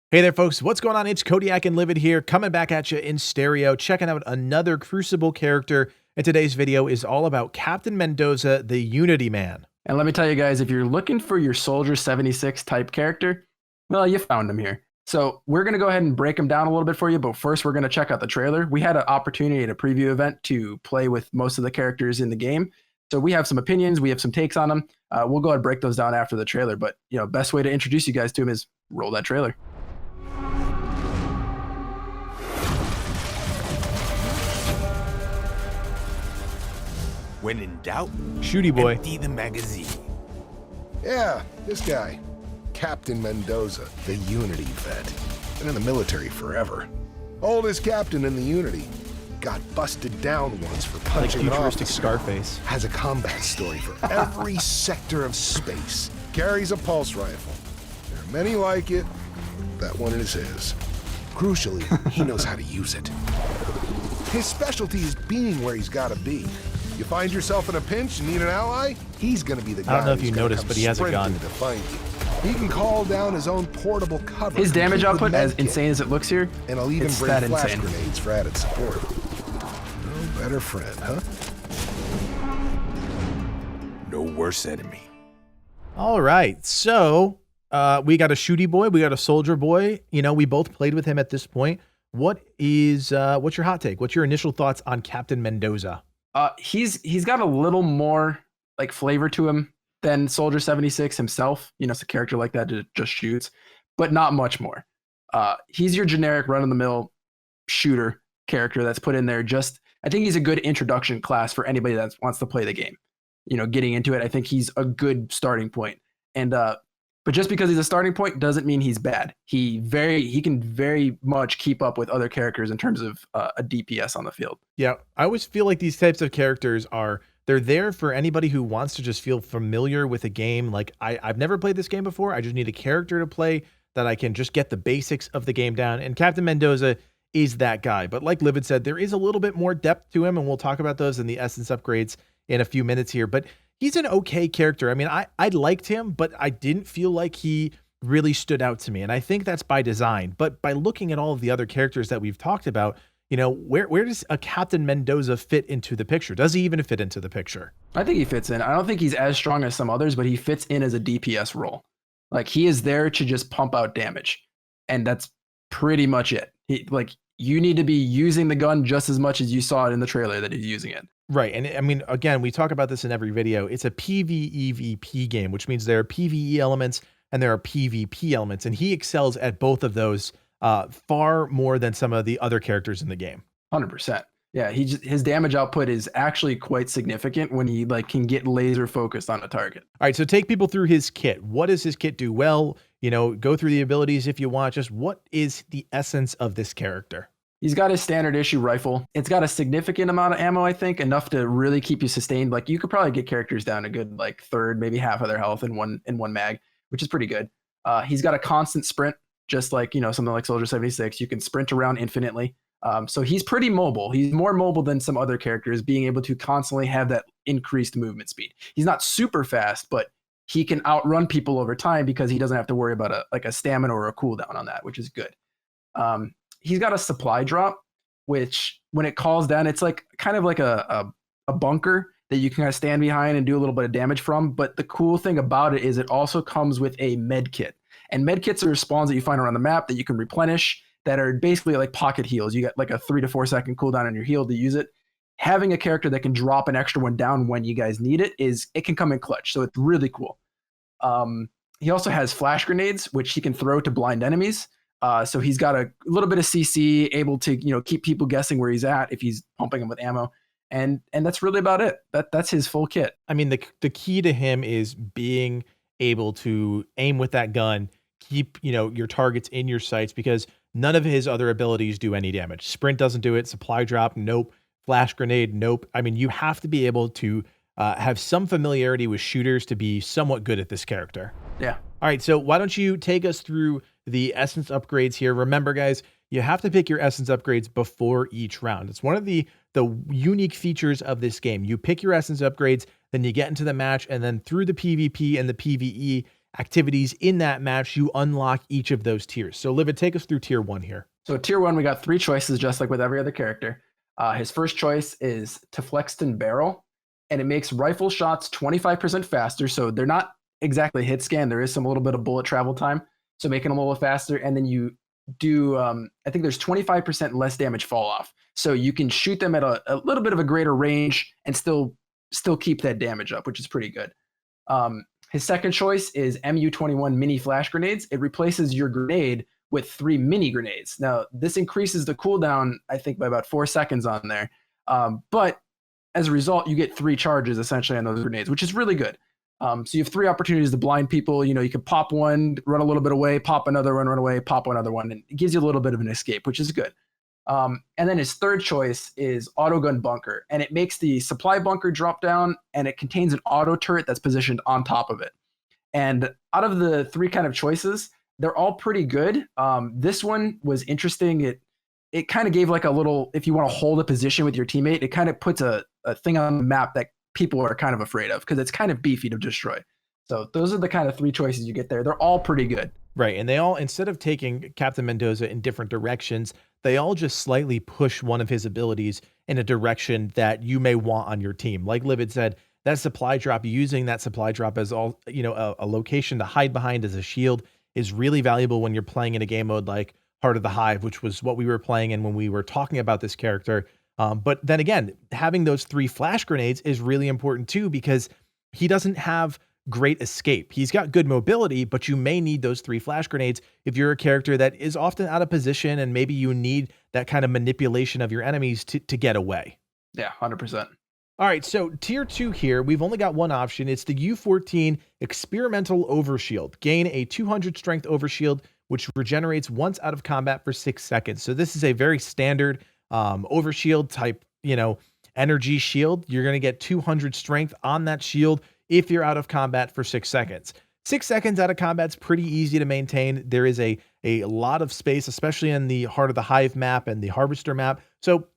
Hey there, folks. What's going on? It's Codiak and Livid here, coming back at you in stereo, checking out another Crucible character. And today's video is all about Captain Mendoza, the Unity Man. And let me tell you guys, if you're looking for your Soldier 76 type character, well, you found him here. So we're going to go ahead and break him down a little bit for you, but first we're going to check out the trailer. We had an opportunity at a preview event to play with most of the characters in the game. So we have some opinions, we have some takes on them. We'll go ahead and break those down after the trailer, but best way to introduce you guys to him is roll that trailer. When in doubt, Shooty boy. empty the magazine. Yeah, this guy. Captain Mendoza, the Unity vet. Been in the military forever. Oldest captain in the Unity. Got busted down once for Like punching an futuristic officer. Scarface. Has a combat story for every sector of space. Carries a pulse rifle. There are many like it. That one is his. Crucially, he knows how to use it. His specialty is being where he's got to be. You find yourself in a pinch and need an ally, he's going to be the guy. I don't know if you who's gonna noticed, come but he has a gun. sprinting to find you. He can call down his own portable cover. His damage complete with output, as medkit, insane as it looks here, and I'll even it's bring that flash insane. grenades for added support. No better friend, huh? No worse enemy. All right. So we got a Shooty boy. We got a Soldier boy. We both played with him at this point. What's your hot take? What's your initial thoughts on Captain Mendoza? He's got a little more like flavor to him than Soldier 76 himself. It's a character like that that just shoots, but not much more. He's your generic run-of-the-mill shooter character that's put in there. I think he's a good introduction class for anybody that wants to play the game. Getting into it, I think he's a good starting point. And but just because he's a starting point doesn't mean he's bad. He can very much keep up with other characters in terms of a DPS on the field. Yeah, I always feel like these types of characters they're there for anybody who wants to just feel familiar with a game. Like I've never played this game before. I just need a character to play that I can just get the basics of the game down. And Captain Mendoza is that guy. But like Livid said, there is a little bit more depth to him, and we'll talk about those in the essence upgrades in a few minutes here. But he's an okay character. I mean, I liked him, but I didn't feel like he really stood out to me. And I think that's by design. But by looking at all of the other characters that we've talked about, where does a Captain Mendoza fit into the picture? Does he even fit into the picture? I think he fits in. I don't think he's as strong as some others, but he fits in as a DPS role. Like, he is there to just pump out damage. And that's pretty much it. You need to be using the gun just as much as you saw it in the trailer that he's using it. Right. And I mean, again, we talk about this in every video. It's a PvEVP game, which means there are PvE elements and there are PvP elements. And he excels at both of those far more than some of the other characters in the game. 100%. Yeah, his damage output is actually quite significant when he can get laser focused on a target. All right, so take people through his kit. What does his kit do well? Go through the abilities if you want. Just what is the essence of this character? He's got his standard issue rifle. It's got a significant amount of ammo, I think, enough to really keep you sustained. Like, you could probably get characters down a good third, maybe half of their health in one mag, which is pretty good. He's got a constant sprint, just like something like Soldier 76. You can sprint around infinitely. So he's pretty mobile. He's more mobile than some other characters, being able to constantly have that increased movement speed. He's not super fast, but he can outrun people over time because he doesn't have to worry about a stamina or a cooldown on that, which is good. He's got a supply drop, which when it calls down, it's kind of like a bunker that you can kind of stand behind and do a little bit of damage from. But the cool thing about it is it also comes with a med kit. And med kits are spawns that you find around the map that you can replenish that are basically like pocket heals. You get like a 3 to 4 second cooldown on your heal to use it. Having a character that can drop an extra one down when you guys need it can come in clutch. So it's really cool. He also has flash grenades, which he can throw to blind enemies. So he's got a little bit of CC, able to keep people guessing where he's at if he's pumping them with ammo, and that's really about it. That's his full kit. I mean, the key to him is being able to aim with that gun, keep your targets in your sights, because none of his other abilities do any damage. Sprint doesn't do it. Supply drop, nope. Flash grenade, nope. I mean, you have to be able to have some familiarity with shooters to be somewhat good at this character. Yeah. All right, so why don't you take us through the essence upgrades here? Remember, guys, you have to pick your essence upgrades before each round. It's one of the unique features of this game. You pick your essence upgrades, then you get into the match, and then through the PvP and the PvE, activities in that match, you unlock each of those tiers. So Livid, take us through tier 1 here. So tier 1, we got 3 choices, just like with every other character. His first choice is Teflexton Barrel, and it makes rifle shots 25% faster. So they're not exactly hit scan. There is some little bit of bullet travel time, so making them a little faster. And then you do, I think there's 25% less damage fall off. So you can shoot them at a little bit of a greater range and still keep that damage up, which is pretty good. His second choice is MU-21 mini flash grenades. It replaces your grenade with 3 mini grenades. Now, this increases the cooldown, I think, by about 4 seconds on there. But as a result, you get 3 charges essentially on those grenades, which is really good. So you have 3 opportunities to blind people. You know, you can pop one, run a little bit away, pop another one, run away, pop another one, and it gives you a little bit of an escape, which is good. And then his third choice is Autogun Bunker, and it makes the supply bunker drop down, and it contains an auto turret that's positioned on top of it. And out of the 3 kind of choices, they're all pretty good. This one was interesting. It kind of gave like a little, if you want to hold a position with your teammate, it kind of puts a thing on the map that people are kind of afraid of because it's kind of beefy to destroy. So those are the kind of 3 choices you get there. They're all pretty good. Right. And they all, instead of taking Captain Mendoza in different directions, they all just slightly push one of his abilities in a direction that you may want on your team. Like Livid said, that supply drop, using that supply drop as all, you know, a location to hide behind as a shield is really valuable when you're playing in a game mode like Heart of the Hive, which was what we were playing in when we were talking about this character. But then again, having those 3 flash grenades is really important too, because he doesn't have great escape. He's got good mobility, but you may need those 3 flash grenades if you're a character that is often out of position and maybe you need that kind of manipulation of your enemies to get away. Yeah, 100%. All right, so tier 2 here, we've only got one option. It's the U14 Experimental Overshield. Gain a 200 strength overshield, which regenerates once out of combat for 6 seconds. So this is a very standard overshield type, you know, energy shield. You're going to get 200 strength on that shield if you're out of combat for 6 seconds. 6 seconds out of combat's pretty easy to maintain. There is a lot of space, especially in the Heart of the Hive map and the Harvester map. So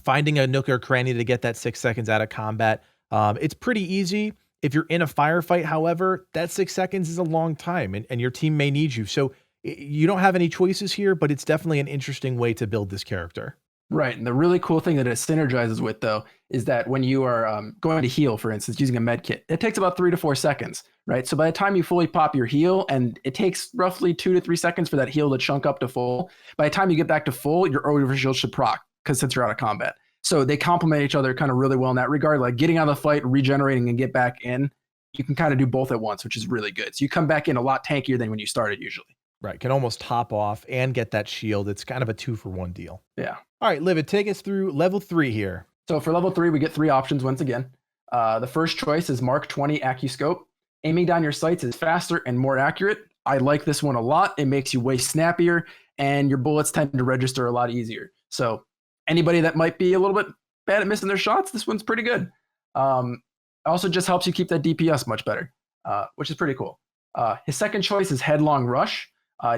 finding a nook or cranny to get that 6 seconds out of combat, it's pretty easy. If you're in a firefight, however, that 6 seconds is a long time and your team may need you. So you don't have any choices here, but it's definitely an interesting way to build this character. Right. And the really cool thing that it synergizes with, though, is that when you are going to heal, for instance, using a med kit, it takes about 3 to 4 seconds, right? So by the time you fully pop your heal, and it takes roughly 2 to 3 seconds for that heal to chunk up to full, by the time you get back to full, your overshield should proc, because since you're out of combat. So they complement each other kind of really well in that regard. Like getting out of the fight, regenerating, and get back in, you can kind of do both at once, which is really good. So you come back in a lot tankier than when you started usually. Right. Can almost hop off and get that shield. It's kind of a 2-for-1 deal. Yeah. All right, Livid, take us through level 3 here. So for level 3, we get 3 options once again. The first choice is Mark 20 AccuScope. Aiming down your sights is faster and more accurate. I like this one a lot. It makes you way snappier, and your bullets tend to register a lot easier. So anybody that might be a little bit bad at missing their shots, this one's pretty good. Also just helps you keep that DPS much better, which is pretty cool. His second choice is Headlong Rush.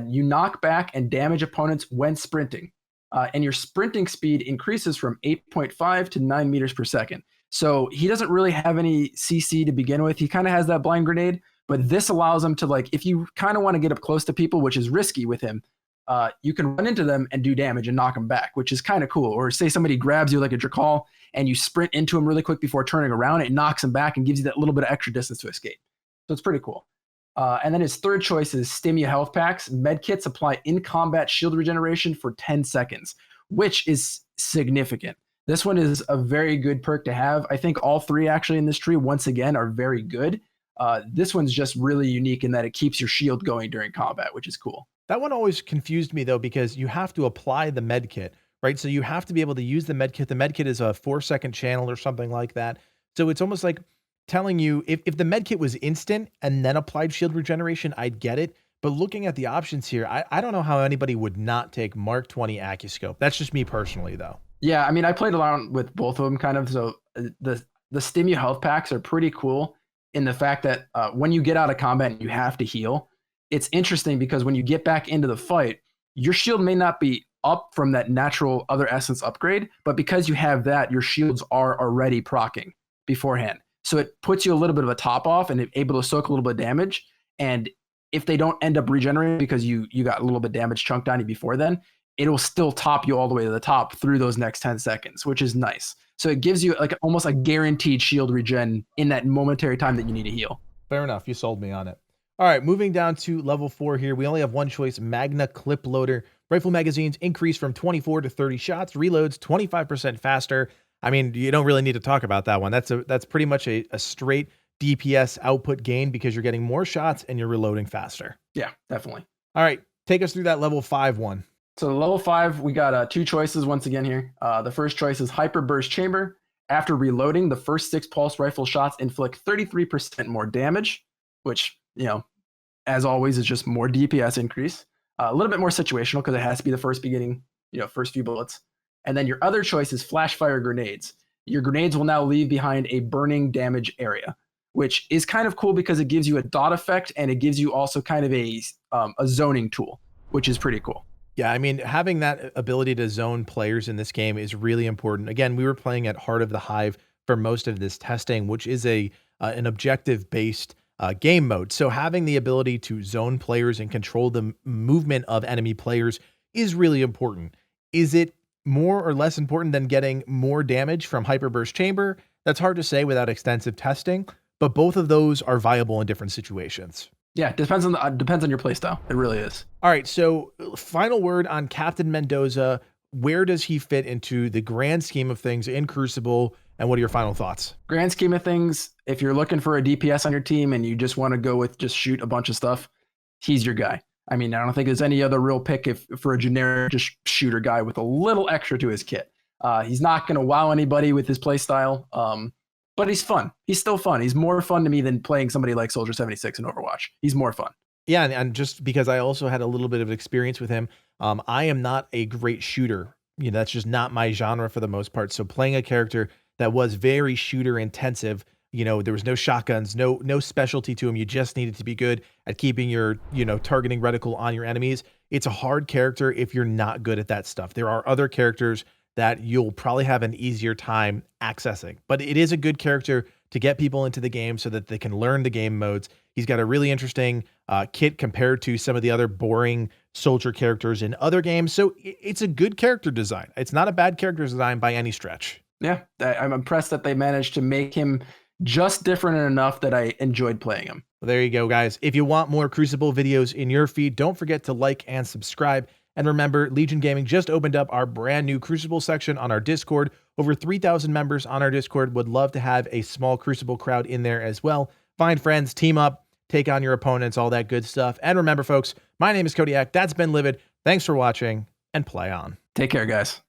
You knock back and damage opponents when sprinting. And your sprinting speed increases from 8.5 to 9 meters per second. So he doesn't really have any CC to begin with. He kind of has that blind grenade, but this allows him to, like, if you kind of want to get up close to people, which is risky with him, you can run into them and do damage and knock them back, which is kind of cool. Or say somebody grabs you like a Drakal and you sprint into him really quick before turning around, it knocks him back and gives you that little bit of extra distance to escape. So it's pretty cool. And then his third choice is Stimia Health Packs. Medkits apply in-combat shield regeneration for 10 seconds, which is significant. This one is a very good perk to have. I think all 3 actually in this tree, once again, are very good. This one's just really unique in that it keeps your shield going during combat, which is cool. That one always confused me, though, because you have to apply the medkit, right? So you have to be able to use the medkit. The medkit is a 4-second channel or something like that. So it's almost like telling you if the medkit was instant and then applied shield regeneration, I'd get it. But looking at the options here, I don't know how anybody would not take Mark 20 AccuScope. That's just me personally, though. Yeah, I mean, I played around with both of them kind of. So the Stimia Health Packs are pretty cool in the fact that when you get out of combat and you have to heal, it's interesting because when you get back into the fight, your shield may not be up from that natural other essence upgrade, but because you have that, your shields are already proccing beforehand. So it puts you a little bit of a top off and able to soak a little bit of damage. And if they don't end up regenerating because you got a little bit damage chunked on you before then, it'll still top you all the way to the top through those next 10 seconds, which is nice. So it gives you like almost a guaranteed shield regen in that momentary time that you need to heal. Fair enough. You sold me on it. All right, moving down to level 4 here. We only have one choice, Magna Clip Loader. Rifle magazines increase from 24 to 30 shots, reloads 25% faster. I mean, you don't really need to talk about that one. That's pretty much a straight DPS output gain because you're getting more shots and you're reloading faster. Yeah, definitely. All right, take us through that level 5 one. So level 5, we got 2 choices once again here. The first choice is Hyper Burst Chamber. After reloading, the first 6 pulse rifle shots inflict 33% more damage, which, as always, is just more DPS increase. A little bit more situational because it has to be the first few bullets. And then your other choice is Flash Fire Grenades. Your grenades will now leave behind a burning damage area, which is kind of cool because it gives you a dot effect and it gives you also kind of a zoning tool, which is pretty cool. Yeah, I mean, having that ability to zone players in this game is really important. Again, we were playing at Heart of the Hive for most of this testing, which is an objective-based game mode. So having the ability to zone players and control the movement of enemy players is really important. Is it more or less important than getting more damage from Hyperburst Chamber? That's hard to say without extensive testing, but both of those are viable in different situations. Yeah, depends on your playstyle. It really is. All right, so final word on Captain Mendoza. Where does he fit into the grand scheme of things in Crucible, and what are your final thoughts? Grand scheme of things, if you're looking for a DPS on your team and you just want to go with just shoot a bunch of stuff, he's your guy. I mean, I don't think there's any other real pick for a generic just shooter guy with a little extra to his kit. He's not going to wow anybody with his playstyle. But he's fun. He's still fun. He's more fun to me than playing somebody like Soldier 76 in Overwatch. He's more fun. Yeah, and just because I also had a little bit of experience with him, I am not a great shooter. That's just not my genre for the most part. So playing a character that was very shooter intensive, there was no shotguns, no specialty to him. You just needed to be good at keeping your, targeting reticle on your enemies. It's a hard character if you're not good at that stuff. There are other characters that you'll probably have an easier time accessing. But it is a good character to get people into the game so that they can learn the game modes. He's got a really interesting kit compared to some of the other boring soldier characters in other games. So it's a good character design. It's not a bad character design by any stretch. Yeah, I'm impressed that they managed to make him just different enough that I enjoyed playing him. Well, there you go, guys. If you want more Crucible videos in your feed, don't forget to like and subscribe. And remember, Legion Gaming just opened up our brand new Crucible section on our Discord. Over 3,000 members on our Discord. Would love to have a small Crucible crowd in there as well. Find friends, team up, take on your opponents, all that good stuff. And remember, folks, my name is Codiak. That's been Livid. Thanks for watching, and play on. Take care, guys.